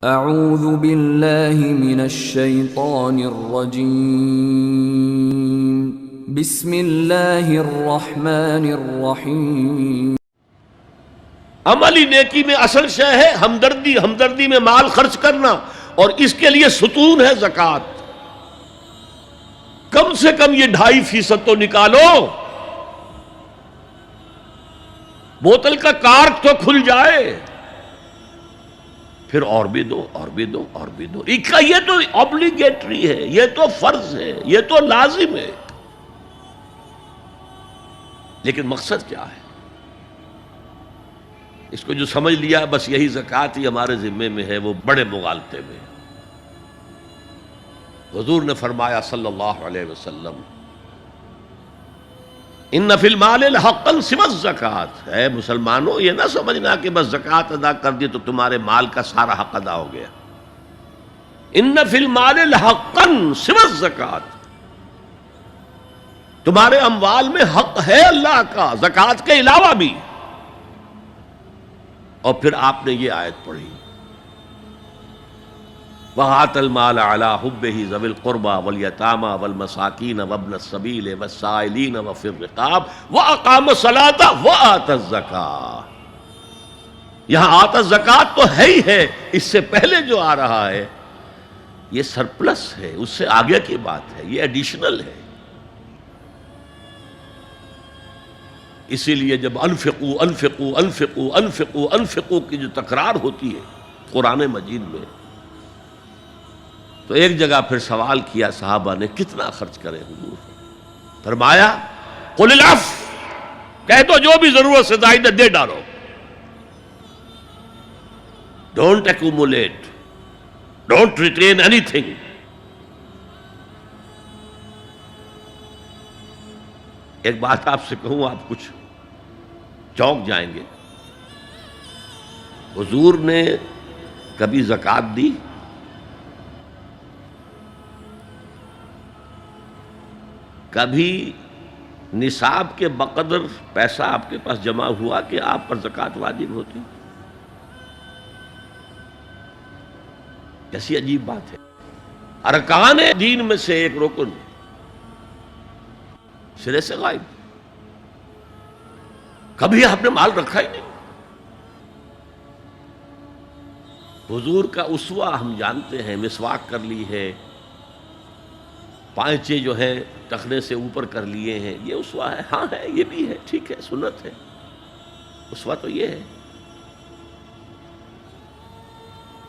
اعوذ باللہ من الشیطان الرجیم بسم اللہ الرحمن الرحیم۔ عملی نیکی میں اصل شے ہے ہمدردی میں مال خرچ کرنا، اور اس کے لیے ستون ہے زکوٰۃ۔ کم سے کم یہ 2.5% تو نکالو، بوتل کا کارک تو کھل جائے، پھر اور بھی دو اور بھی دو اور بھی دو۔ یہ تو obligatory ہے، یہ تو فرض ہے، یہ تو لازم ہے۔ لیکن مقصد کیا ہے؟ اس کو جو سمجھ لیا بس یہی زکوٰۃ ہی ہمارے ذمے میں ہے، وہ بڑے مغالطے میں۔ حضور نے فرمایا صلی اللہ علیہ وسلم، ان فی المال حقا سوی الزکوٰۃ۔ اے مسلمانوں، یہ نہ سمجھنا کہ بس زکوٰۃ ادا کر دی تو تمہارے مال کا سارا حق ادا ہو گیا۔ ان فی المال حقا سوی الزکوٰۃ، تمہارے اموال میں حق ہے اللہ کا، زکوٰۃ کے علاوہ بھی۔ اور پھر آپ نے یہ آیت پڑھی، وَآتَى الْمَالَ عَلَىٰ حُبِّهِ ذَوِي الْقُرْبَىٰ وَالْيَتَامَىٰ وَالْمَسَاكِينَ وَابْنَ السَّبِيلِ وَالسَّائِلِينَ وَفِي الرِّقَابِ وَأَقَامَ الصَّلَاةَ وَآتَى الزَّكَاةَ۔ یہاں آتا الزکوٰۃ تو ہے ہی ہے، اس سے پہلے جو آ رہا ہے یہ سرپلس ہے، اس سے آگے کی بات ہے، یہ ایڈیشنل ہے۔ اسی لیے جب انفقوا انفقوا انفقوا انفقوا انفقوا کی جو تکرار ہوتی ہے قرآن مجید میں، تو ایک جگہ پھر سوال کیا صحابہ نے، کتنا خرچ کریں حضور؟ فرمایا قل العفو، کہہ دو جو بھی ضرورت سے زائد دے ڈالو، don't accumulate, don't retain any thing. ایک بات آپ سے کہوں، آپ کچھ چونک جائیں گے۔ حضور نے کبھی زکوٰۃ دی؟ کبھی نصاب کے بقدر پیسہ آپ کے پاس جمع ہوا کہ آپ پر زکوٰۃ واجب ہوتی؟ کیسی عجیب بات ہے۔ ارکان دین میں سے ایک رکن سرے سے غائب، کبھی آپ نے مال رکھا ہی نہیں۔ حضور کا اسوہ ہم جانتے ہیں، مسواک کر لی ہے، پائچے جو ہیں ٹخنے سے اوپر کر لیے ہیں، یہ اسوہ ہے؟ ہاں ہے، یہ بھی ہے، ٹھیک ہے، سنت ہے، اسوہ تو یہ ہے۔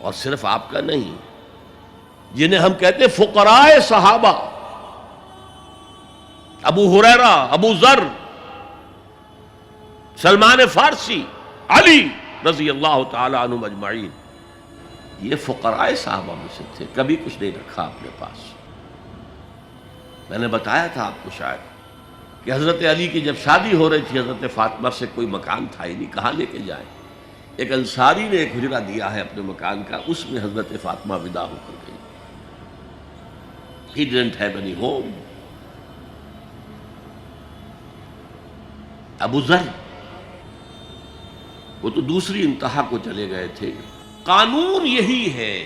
اور صرف آپ کا نہیں، جنہیں ہم کہتے ہیں فقراء صحابہ، ابو ہریرہ، ابو ذر، سلمان فارسی، علی رضی اللہ تعالی عنہم اجمعین، یہ فقراء صحابہ میں سے تھے، کبھی کچھ نہیں رکھا اپنے پاس۔ میں نے بتایا تھا آپ کو شاید کہ حضرت علی کی جب شادی ہو رہی تھی حضرت فاطمہ سے، کوئی مکان تھا ہی نہیں، کہاں لے کے جائیں؟ ایک انصاری نے ایک حجرہ دیا ہے اپنے مکان کا، اس میں حضرت فاطمہ ودا ہو کر گئی۔ He didn't have any home۔ ابو ذر وہ تو دوسری انتہا کو چلے گئے تھے۔ قانون یہی ہے،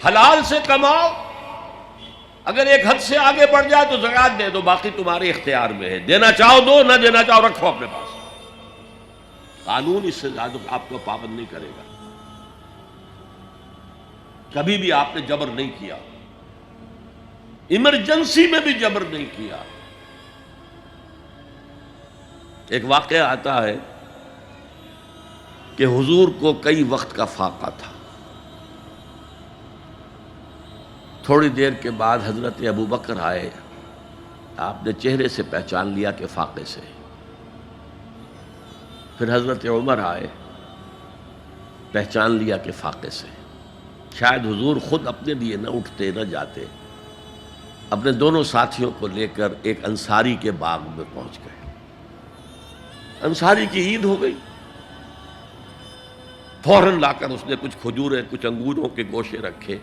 حلال سے کماؤ، اگر ایک حد سے آگے بڑھ جائے تو زکوٰۃ دے دو، باقی تمہارے اختیار میں ہے، دینا چاہو دو، نہ دینا چاہو رکھو اپنے پاس۔ قانون اس سے زیادہ آپ کو پابند نہیں کرے گا۔ کبھی بھی آپ نے جبر نہیں کیا، ایمرجنسی میں بھی جبر نہیں کیا۔ ایک واقعہ آتا ہے کہ حضور کو کئی وقت کا فاقہ تھا۔ تھوڑی دیر کے بعد حضرت ابو بکر آئے، آپ نے چہرے سے پہچان لیا کہ فاقے سے۔ پھر حضرت عمر آئے، پہچان لیا کہ فاقے سے۔ شاید حضور خود اپنے لیے نہ اٹھتے نہ جاتے، اپنے دونوں ساتھیوں کو لے کر ایک انصاری کے باغ میں پہنچ گئے۔ انصاری کی عید ہو گئی، فوراً لا کر اس نے کچھ کھجوریں، کچھ انگوروں کے گوشے رکھے۔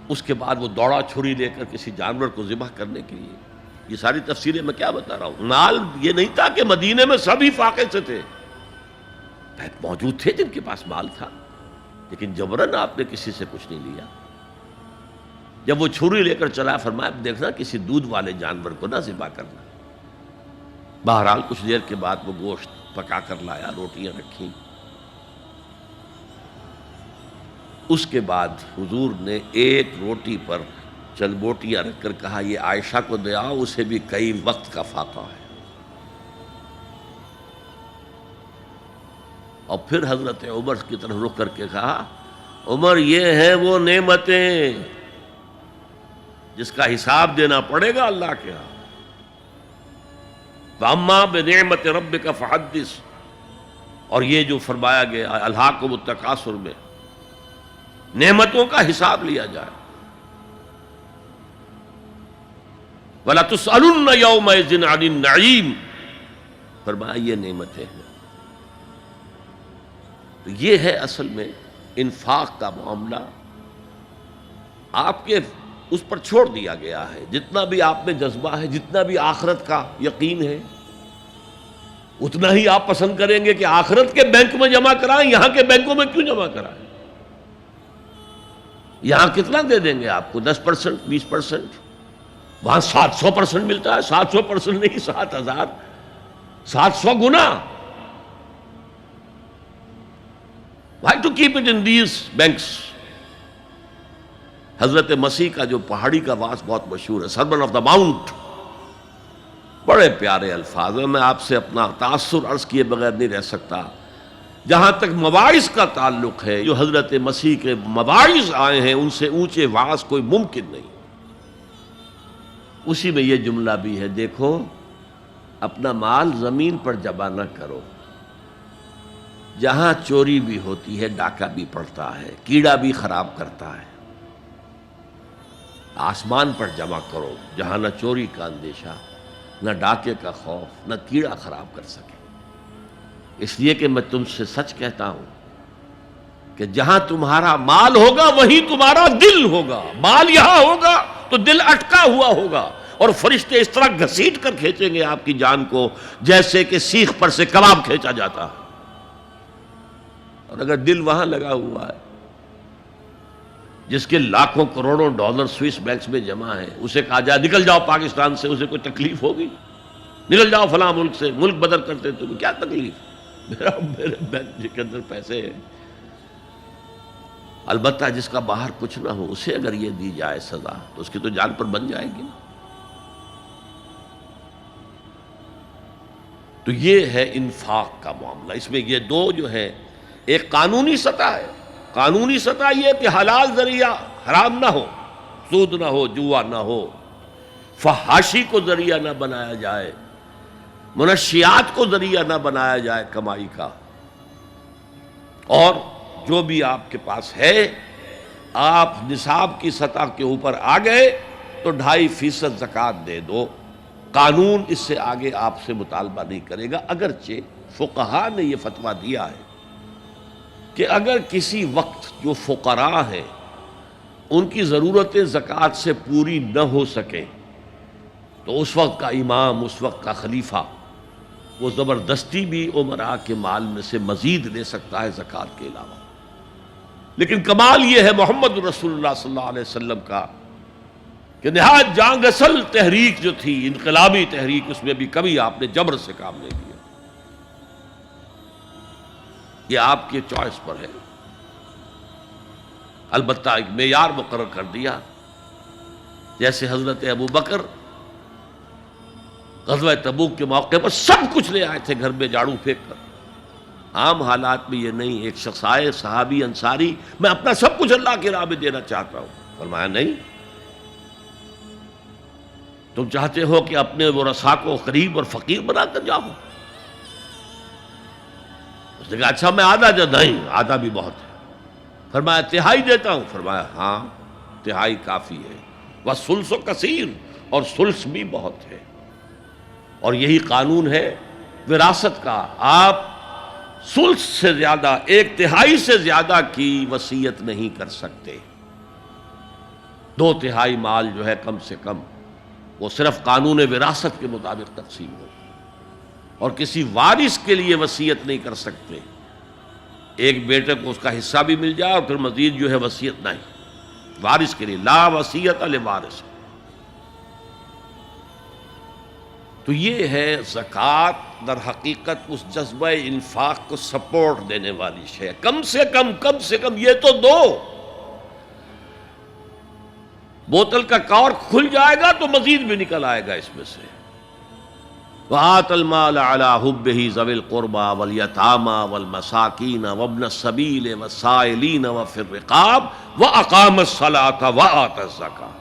اس کے بعد وہ دوڑا چھری لے کر کسی جانور کو ذبح کرنے کے لیے۔ یہ ساری تفسیریں میں کیا بتا رہا ہوں؟ مال یہ نہیں تھا کہ مدینے میں سبھی فاقے سے تھے، موجود تھے جن کے پاس مال تھا۔ لیکن جبرن آپ نے کسی سے کچھ نہیں لیا. جب وہ چھری لے کر چلا فرمایا دیکھنا کسی دودھ والے جانور کو نہ ذبح کرنا. بہرحال کچھ دیر کے بعد وہ گوشت پکا کر لایا, روٹیاں رکھیں. اس کے بعد حضور نے ایک روٹی پر چند بوٹیاں رکھ کر کہا یہ عائشہ کو دے آؤ, اسے بھی کئی وقت کا فاقہ ہے. اور پھر حضرت عمر کی طرف رخ کر کے کہا عمر یہ ہیں وہ نعمتیں جس کا حساب دینا پڑے گا اللہ کے ہاں. فَأَمَّا بِنِعْمَةِ رَبِّكَ فَحَدِّثْ, اور یہ جو فرمایا گیا الہاکم التکاثر میں نعمتوں کا حساب لیا جائے. وَلَا تُسْأَلُنَّ يَوْمَئِذٍ عَنِ النَّعِيمِ, فرمایا یہ نعمتیں ہیں. تو یہ ہے اصل میں انفاق کا معاملہ. آپ کے اس پر چھوڑ دیا گیا ہے. جتنا بھی آپ میں جذبہ ہے, جتنا بھی آخرت کا یقین ہے, اتنا ہی آپ پسند کریں گے کہ آخرت کے بینک میں جمع کرائیں, یہاں کے بینکوں میں کیوں جمع کرائیں. یہاں کتنا دے دیں گے آپ کو, 10%, 20%, وہاں 700% ملتا ہے. 700% نہیں, 7,000, 700 گنا. Why to keep it in these banks? حضرت مسیح کا جو پہاڑی کا واس بہت مشہور ہے, سرمن آف دا ماؤنٹ, بڑے پیارے الفاظ ہیں. میں آپ سے اپنا تاثر عرض کیے بغیر نہیں رہ سکتا. جہاں تک مواعظ کا تعلق ہے, جو حضرت مسیح کے مواعظ آئے ہیں ان سے اونچے واعظ کوئی ممکن نہیں. اسی میں یہ جملہ بھی ہے, دیکھو اپنا مال زمین پر جمع نہ کرو, جہاں چوری بھی ہوتی ہے ڈاکہ بھی پڑتا ہے, کیڑا بھی خراب کرتا ہے. آسمان پر جمع کرو جہاں نہ چوری کا اندیشہ, نہ ڈاکے کا خوف, نہ کیڑا خراب کر سکے. اس لیے کہ میں تم سے سچ کہتا ہوں کہ جہاں تمہارا مال ہوگا وہیں تمہارا دل ہوگا. مال یہاں ہوگا تو دل اٹکا ہوا ہوگا, اور فرشتے اس طرح گھسیٹ کر کھینچیں گے آپ کی جان کو جیسے کہ سیخ پر سے کباب کھینچا جاتا ہے. اور اگر دل وہاں لگا ہوا ہے جس کے لاکھوں کروڑوں ڈالر سوئس بینکس میں جمع ہے, اسے کہا جائے نکل جاؤ پاکستان سے, اسے کوئی تکلیف ہوگی؟ نکل جاؤ فلاں ملک سے, ملک بدل کرتے تمہیں کیا تکلیف, میرے بینک کے اندر پیسے ہیں. البتہ جس کا باہر کچھ نہ ہو اسے اگر یہ دی جائے سزا تو اس کی تو جان پر بن جائے گی. تو یہ ہے انفاق کا معاملہ. اس میں یہ دو جو ہے, ایک قانونی سطح ہے. قانونی سطح یہ کہ حلال ذریعہ حرام نہ ہو, سود نہ ہو, جوا نہ ہو, فحاشی کو ذریعہ نہ بنایا جائے, منشیات کو ذریعہ نہ بنایا جائے کمائی کا. اور جو بھی آپ کے پاس ہے, آپ نصاب کی سطح کے اوپر آ گئے تو 2.5% زکوٰۃ دے دو. قانون اس سے آگے آپ سے مطالبہ نہیں کرے گا. اگرچہ فقہا نے یہ فتویٰ دیا ہے کہ اگر کسی وقت جو فقراء ہیں ان کی ضرورتیں زکوٰۃ سے پوری نہ ہو سکیں تو اس وقت کا امام, اس وقت کا خلیفہ, وہ زبردستی بھی امراء کے مال میں سے مزید لے سکتا ہے زکوٰۃ کے علاوہ. لیکن کمال یہ ہے محمد رسول اللہ صلی اللہ علیہ وسلم کا کہ نہایت جان اصل تحریک جو تھی, انقلابی تحریک, اس میں بھی کبھی آپ نے جبر سے کام نہیں لیا. یہ آپ کی چوائس پر ہے. البتہ ایک معیار مقرر کر دیا, جیسے حضرت ابو بکر غزوہ تبوک کے موقع پر سب کچھ لے آئے تھے گھر میں جھاڑو پھینک کر. عام حالات میں یہ نہیں, ایک شخص آئے صحابی انصاری, میں اپنا سب کچھ اللہ کی راہ میں دینا چاہتا ہوں. فرمایا نہیں, تم چاہتے ہو کہ اپنے ورثاء کو غریب اور فقیر بنا کر جاؤ. اس نے کہا اچھا میں آدھا دے, نہیں آدھا بھی بہت ہے. فرمایا 1/3 دیتا ہوں. فرمایا ہاں 1/3 کافی ہے. وَالثُّلُثُ کثیر, اور ثلث بھی بہت ہے. اور یہی قانون ہے وراثت کا. آپ ثلث سے زیادہ, 1/3 سے زیادہ کی وصیت نہیں کر سکتے. 2/3 مال جو ہے کم سے کم وہ صرف قانون وراثت کے مطابق تقسیم ہو, اور کسی وارث کے لیے وصیت نہیں کر سکتے. ایک بیٹے کو اس کا حصہ بھی مل جائے اور پھر مزید جو ہے وصیت نہیں، وارث کے لیے لا وصیت لوارث۔ تو یہ ہے زکوٰۃ، در حقیقت اس جذبہ انفاق کو سپورٹ دینے والی شے، کم سے کم یہ تو دو۔ بوتل کا کور کھل جائے گا تو مزید بھی نکل آئے گا اس میں سے۔ وَآتَ الْمَالَ عَلَىٰ حُبِّهِ ذَوِي الْقُرْبَىٰ وَالْيَتَامَىٰ وَالْمَسَاكِينَ وَابْنَ السَّبِيلِ وَالسَّائِلِينَ وَفِي الرِّقَابِ وَأَقَامَ الصَّلَاةَ وَآتَى الزَّكَاةَ۔